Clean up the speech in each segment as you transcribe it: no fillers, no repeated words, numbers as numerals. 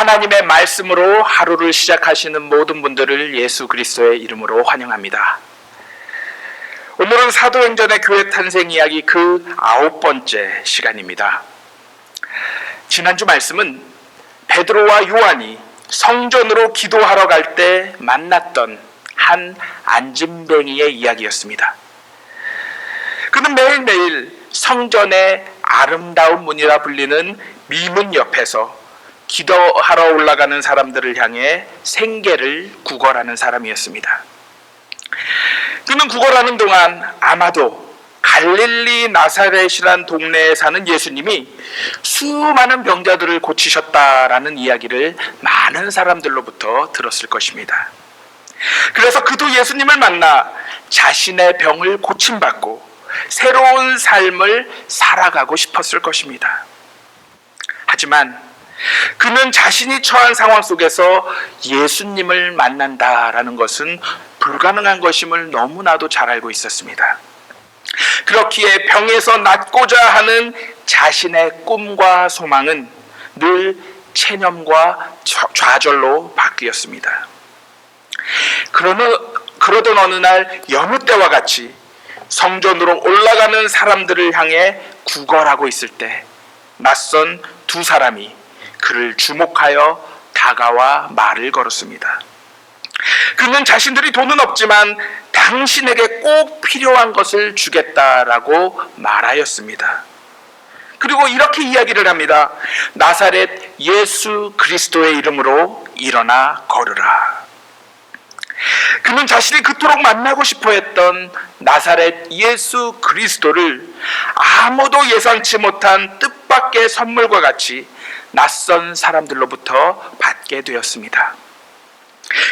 하나님의 말씀으로 하루를 시작하시는 모든 분들을 예수 그리스도의 이름으로 환영합니다. 오늘은 사도행전의 교회 탄생 이야기 그 9번째 시간입니다. 지난주 말씀은 베드로와 요한이 성전으로 기도하러 갈 때 만났던 한 안진뱅이의 이야기였습니다. 그는 매일매일 성전의 아름다운 문이라 불리는 미문 옆에서 기도하러 올라가는 사람들을 향해 생계를 구걸하는 사람이었습니다. 그는 구걸하는 동안 아마도 갈릴리 나사렛이란 동네에 사는 예수님이 수많은 병자들을 고치셨다라는 이야기를 많은 사람들로부터 들었을 것입니다. 그래서 그도 예수님을 만나 자신의 병을 고침받고 새로운 삶을 살아가고 싶었을 것입니다. 하지만 그는 자신이 처한 상황 속에서 예수님을 만난다라는 것은 불가능한 것임을 너무나도 잘 알고 있었습니다. 그렇기에 병에서 낫고자 하는 자신의 꿈과 소망은 늘 체념과 좌절로 바뀌었습니다. 그러던 어느 날 여느 때와 같이 성전으로 올라가는 사람들을 향해 구걸하고 있을 때 낯선 두 사람이 그를 주목하여 다가와 말을 걸었습니다. 그는 자신들이 돈은 없지만 당신에게 꼭 필요한 것을 주겠다라고 말하였습니다. 그리고 이렇게 이야기를 합니다. 나사렛 예수 그리스도의 이름으로 일어나 걸으라. 그는 자신이 그토록 만나고 싶어 했던 나사렛 예수 그리스도를 아무도 예상치 못한 뜻밖의 선물과 같이 낯선 사람들로부터 받게 되었습니다.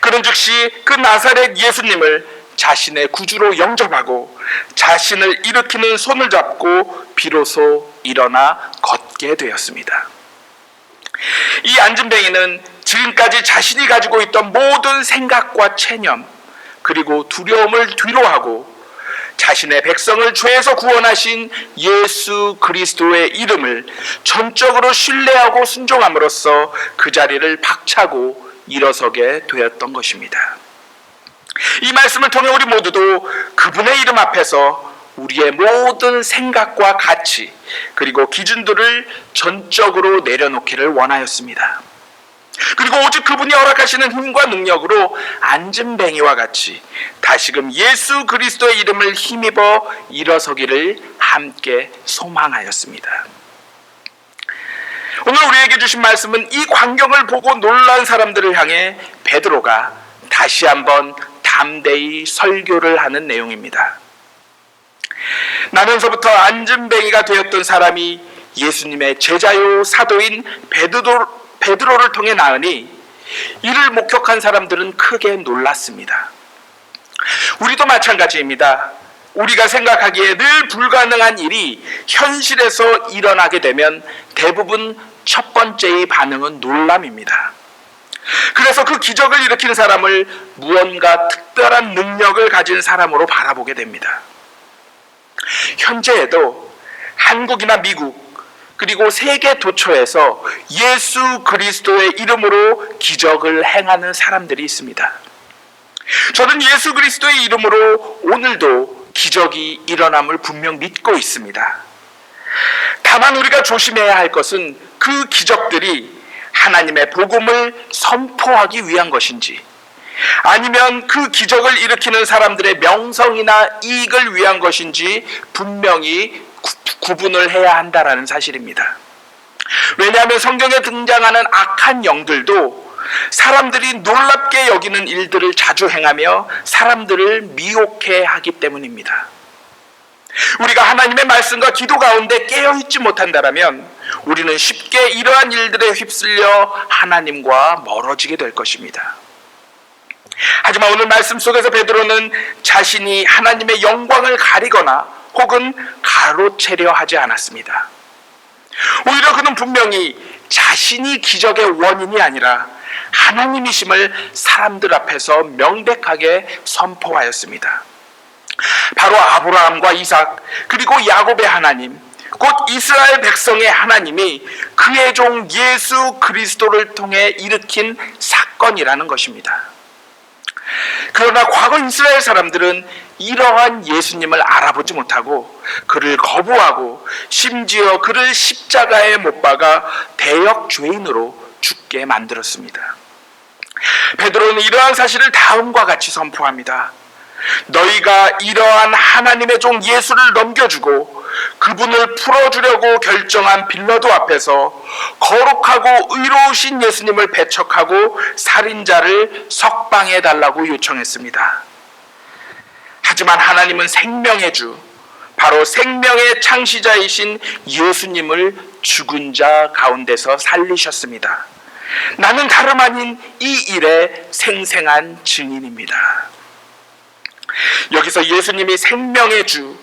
그런 즉시 그 나사렛 예수님을 자신의 구주로 영접하고 자신을 일으키는 손을 잡고 비로소 일어나 걷게 되었습니다. 이 안진뱅이는 지금까지 자신이 가지고 있던 모든 생각과 체념 그리고 두려움을 뒤로하고 자신의 백성을 죄에서 구원하신 예수 그리스도의 이름을 전적으로 신뢰하고 순종함으로써 그 자리를 박차고 일어서게 되었던 것입니다. 이 말씀을 통해 우리 모두도 그분의 이름 앞에서 우리의 모든 생각과 가치 그리고 기준들을 전적으로 내려놓기를 원하였습니다. 그리고 오직 그분이 허락하시는 힘과 능력으로 안진뱅이와 같이 다시금 예수 그리스도의 이름을 힘입어 일어서기를 함께 소망하였습니다. 오늘 우리에게 주신 말씀은 이 광경을 보고 놀란 사람들을 향해 베드로가 다시 한번 담대히 설교를 하는 내용입니다. 나면서부터 안진뱅이가 되었던 사람이 예수님의 제자요 사도인 베드로를 통해 나으니 이를 목격한 사람들은 크게 놀랐습니다. 우리도 마찬가지입니다. 우리가 생각하기에 늘 불가능한 일이 현실에서 일어나게 되면 대부분 첫 번째의 반응은 놀람입니다. 그래서 그 기적을 일으키는 사람을 무언가 특별한 능력을 가진 사람으로 바라보게 됩니다. 현재에도 한국이나 미국 그리고 세계 도처에서 예수 그리스도의 이름으로 기적을 행하는 사람들이 있습니다. 저는 예수 그리스도의 이름으로 오늘도 기적이 일어남을 분명 믿고 있습니다. 다만 우리가 조심해야 할 것은 그 기적들이 하나님의 복음을 선포하기 위한 것인지 아니면 그 기적을 일으키는 사람들의 명성이나 이익을 위한 것인지 분명히 구분을 해야 한다는 사실입니다. 왜냐하면 성경에 등장하는 악한 영들도 사람들이 놀랍게 여기는 일들을 자주 행하며 사람들을 미혹해 하기 때문입니다. 우리가 하나님의 말씀과 기도 가운데 깨어있지 못한다면 우리는 쉽게 이러한 일들에 휩쓸려 하나님과 멀어지게 될 것입니다. 하지만 오늘 말씀 속에서 베드로는 자신이 하나님의 영광을 가리거나 혹은 가로채려 하지 않았습니다. 오히려 그는 분명히 자신이 기적의 원인이 아니라 하나님이심을 사람들 앞에서 명백하게 선포하였습니다. 바로 아브라함과 이삭 그리고 야곱의 하나님 곧 이스라엘 백성의 하나님이 그의 종 예수 그리스도를 통해 일으킨 사건이라는 것입니다. 그러나 과거 이스라엘 사람들은 이러한 예수님을 알아보지 못하고 그를 거부하고 심지어 그를 십자가에 못 박아 대역 죄인으로 죽게 만들었습니다. 베드로는 이러한 사실을 다음과 같이 선포합니다. 너희가 이러한 하나님의 종 예수를 넘겨주고 그분을 풀어주려고 결정한 빌라도 앞에서 거룩하고 의로우신 예수님을 배척하고 살인자를 석방해 달라고 요청했습니다. 하지만 하나님은 생명의 주, 바로 생명의 창시자이신 예수님을 죽은 자 가운데서 살리셨습니다. 나는 다름 아닌 이 일의 생생한 증인입니다. 여기서 예수님이 생명의 주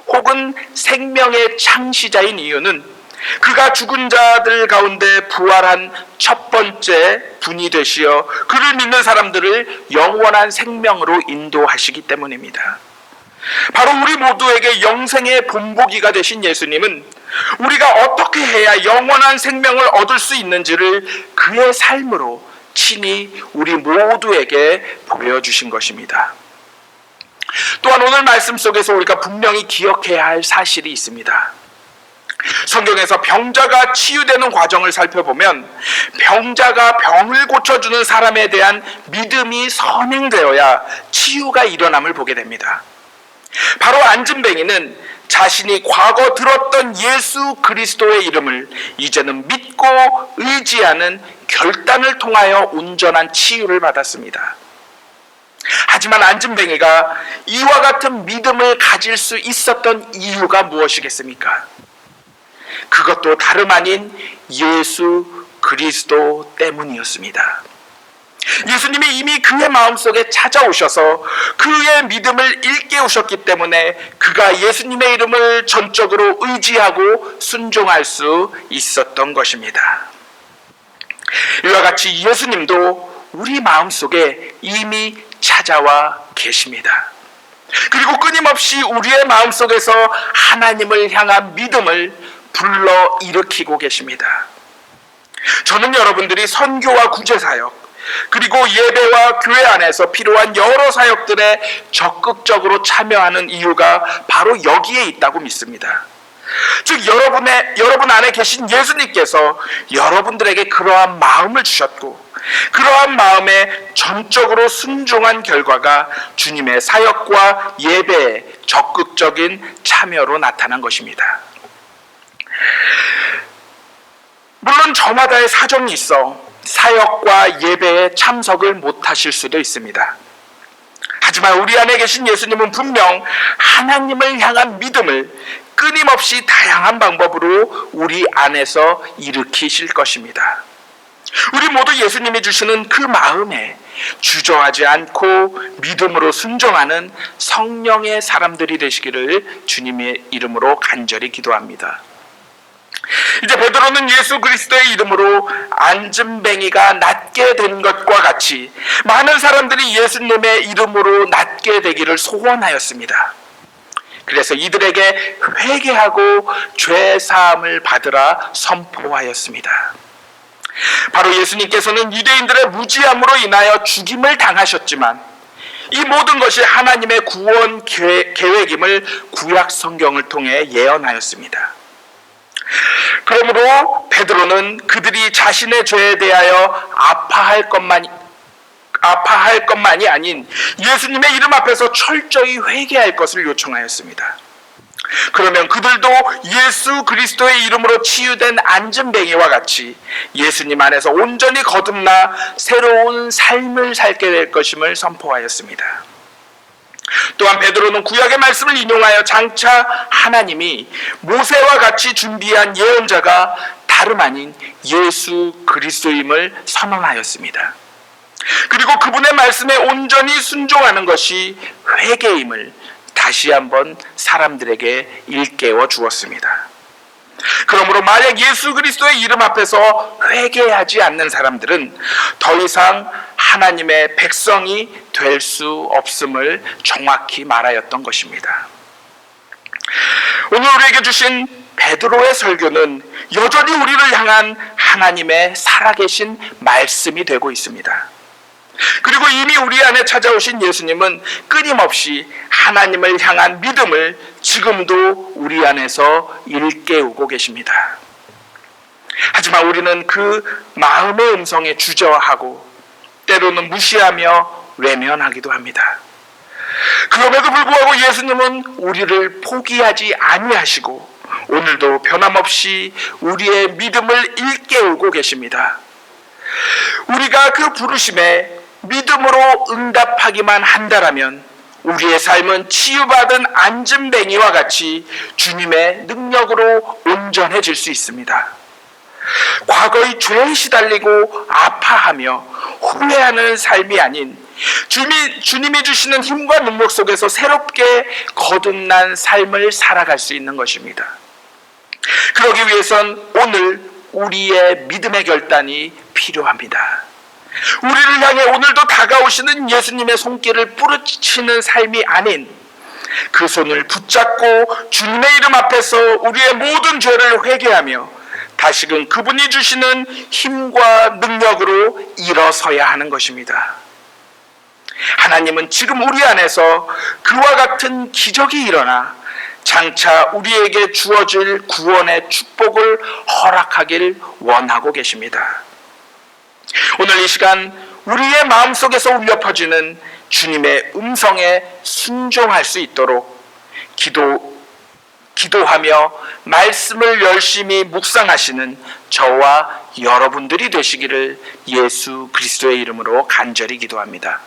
혹은 생명의 창시자인 이유는 그가 죽은 자들 가운데 부활한 첫 번째 분이 되시어 그를 믿는 사람들을 영원한 생명으로 인도하시기 때문입니다. 바로 우리 모두에게 영생의 본보기가 되신 예수님은 우리가 어떻게 해야 영원한 생명을 얻을 수 있는지를 그의 삶으로 친히 우리 모두에게 보여주신 것입니다. 또한 오늘 말씀 속에서 우리가 분명히 기억해야 할 사실이 있습니다. 성경에서 병자가 치유되는 과정을 살펴보면 병자가 병을 고쳐주는 사람에 대한 믿음이 선행되어야 치유가 일어남을 보게 됩니다. 바로 안진뱅이는 자신이 과거 들었던 예수 그리스도의 이름을 이제는 믿고 의지하는 결단을 통하여 온전한 치유를 받았습니다. 하지만 안진뱅이가 이와 같은 믿음을 가질 수 있었던 이유가 무엇이겠습니까? 그것도 다름 아닌 예수 그리스도 때문이었습니다. 예수님이 이미 그의 마음속에 찾아오셔서 그의 믿음을 일깨우셨기 때문에 그가 예수님의 이름을 전적으로 의지하고 순종할 수 있었던 것입니다. 이와 같이 예수님도 우리 마음속에 이미 찾아와 계십니다. 그리고 끊임없이 우리의 마음속에서 하나님을 향한 믿음을 불러 일으키고 계십니다. 저는 여러분들이 선교와 구제사역 그리고 예배와 교회 안에서 필요한 여러 사역들에 적극적으로 참여하는 이유가 바로 여기에 있다고 믿습니다. 즉 여러분 안에 계신 예수님께서 여러분들에게 그러한 마음을 주셨고 그러한 마음에 전적으로 순종한 결과가 주님의 사역과 예배에 적극적인 참여로 나타난 것입니다. 물론 저마다의 사정이 있어 사역과 예배에 참석을 못하실 수도 있습니다. 하지만 우리 안에 계신 예수님은 분명 하나님을 향한 믿음을 끊임없이 다양한 방법으로 우리 안에서 일으키실 것입니다. 우리 모두 예수님이 주시는 그 마음에 주저하지 않고 믿음으로 순종하는 성령의 사람들이 되시기를 주님의 이름으로 간절히 기도합니다. 이제 베드로는 예수 그리스도의 이름으로 안진뱅이가 낫게 된 것과 같이 많은 사람들이 예수님의 이름으로 낫게 되기를 소원하였습니다. 그래서 이들에게 회개하고 죄 사함을 받으라 선포하였습니다. 바로 예수님께서는 유대인들의 무지함으로 인하여 죽임을 당하셨지만 이 모든 것이 하나님의 구원 계획임을 구약 성경을 통해 예언하였습니다. 그러므로 베드로는 그들이 자신의 죄에 대하여 아파할 것만이 아닌 예수님의 이름 앞에서 철저히 회개할 것을 요청하였습니다. 그러면 그들도 예수 그리스도의 이름으로 치유된 안진뱅이와 같이 예수님 안에서 온전히 거듭나 새로운 삶을 살게 될 것임을 선포하였습니다. 또한 베드로는 구약의 말씀을 인용하여 장차 하나님이 모세와 같이 준비한 예언자가 다름 아닌 예수 그리스도임을 선언하였습니다. 그리고 그분의 말씀에 온전히 순종하는 것이 회개임을 다시 한번 사람들에게 일깨워 주었습니다. 그러므로 만약 예수 그리스도의 이름 앞에서 회개하지 않는 사람들은 더 이상 하나님의 백성이 될 수 없음을 정확히 말하였던 것입니다. 오늘 우리에게 주신 베드로의 설교는 여전히 우리를 향한 하나님의 살아계신 말씀이 되고 있습니다. 그리고 이미 우리 안에 찾아오신 예수님은 끊임없이 하나님을 향한 믿음을 지금도 우리 안에서 일깨우고 계십니다. 하지만 우리는 그 마음의 음성에 주저하고 때로는 무시하며 외면하기도 합니다. 그럼에도 불구하고 예수님은 우리를 포기하지 아니하시고 오늘도 변함없이 우리의 믿음을 일깨우고 계십니다. 우리가 그 부르심에 믿음으로 응답하기만 한다라면 우리의 삶은 치유받은 안진뱅이와 같이 주님의 능력으로 온전해질 수 있습니다. 과거의 죄에 시달리고 아파하며 후회하는 삶이 아닌 주님이 주시는 힘과 능력 속에서 새롭게 거듭난 삶을 살아갈 수 있는 것입니다. 그러기 위해선 오늘 우리의 믿음의 결단이 필요합니다. 우리를 향해 오늘도 다가오시는 예수님의 손길을 뿌리치는 삶이 아닌 그 손을 붙잡고 주님의 이름 앞에서 우리의 모든 죄를 회개하며 다시금 그분이 주시는 힘과 능력으로 일어서야 하는 것입니다. 하나님은 지금 우리 안에서 그와 같은 기적이 일어나 장차 우리에게 주어질 구원의 축복을 허락하길 원하고 계십니다. 오늘 이 시간 우리의 마음속에서 울려 퍼지는 주님의 음성에 순종할 수 있도록 기도하며 말씀을 열심히 묵상하시는 저와 여러분들이 되시기를 예수 그리스도의 이름으로 간절히 기도합니다.